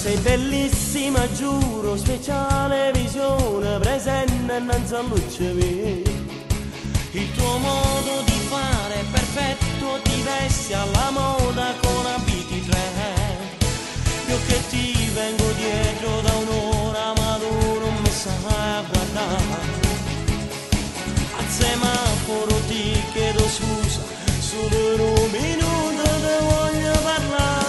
sei bellissima, giuro, speciale visione, presente innanzi a luce mia. Il tuo modo di fare è perfetto, ti vesti alla moda con abiti trend. Io che ti vengo dietro da un'ora, ma tu non mi sai guardare. Al semaforo ti chiedo scusa, solo in un minuto te voglio parlare.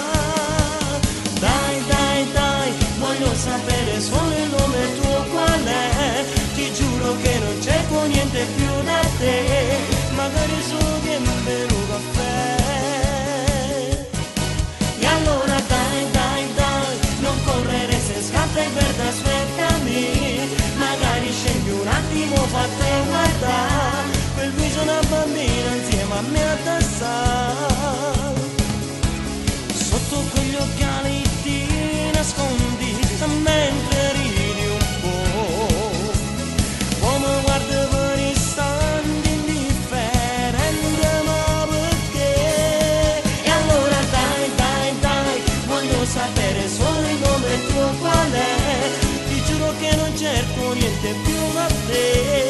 Dai, voglio sapere solo il nome tuo qual è. Ti giuro che non cerco niente più da te, magari solo che mi bevo un caffè. E allora dai, non correre se scatta il verde, aspettami. Magari scendi un attimo, fate guardare quel viso una bambina insieme a me a danzare. Sotto quegli occhiali ti nascondi mentre ridi un po', come guardi per istanti indifferente, ma perché? E allora dai, voglio sapere solo il nome tuo qual è. Ti giuro che non cerco niente più da te.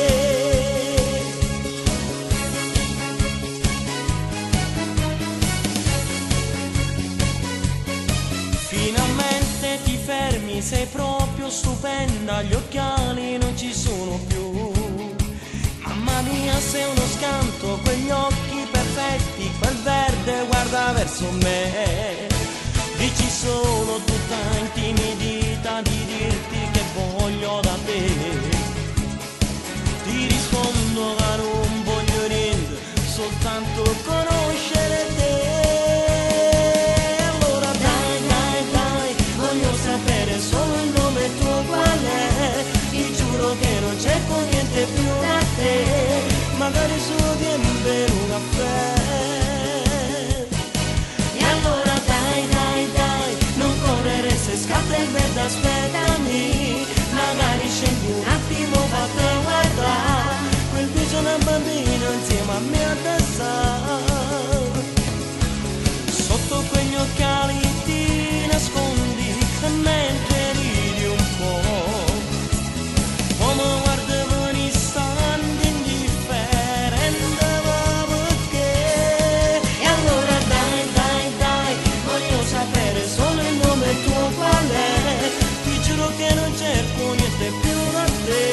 Finalmente ti fermi, sei proprio stupenda, gli occhiali non ci sono più. Mamma mia, sei uno scanto, quegli occhi perfetti, quel verde guarda verso me. Dici sono tutta intimidita di dirti che voglio da te. Ti rispondo che non voglio niente, soltanto conoscere te. Solo il nome tuo qual è. Ti giuro che non cerco niente più da te, magari solo che mi bevo un caffè. E allora dai, non correre se scatta il verde, aspettami. Magari scendi un attimo, fate guardare quel viso una bambina insieme a me a danzare. Sotto quegli occhiali ti nascondi mentre ridi un po', come guardi per istanti indifferente, ma perché? E allora dai, voglio sapere solo il nome tuo qual è. Ti giuro che non cerco niente più da te.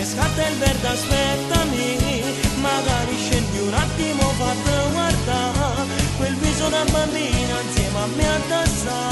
Scatta il verde, aspettami. Magari scendi un attimo, fate guardare quel viso da bambina insieme a me a danzare.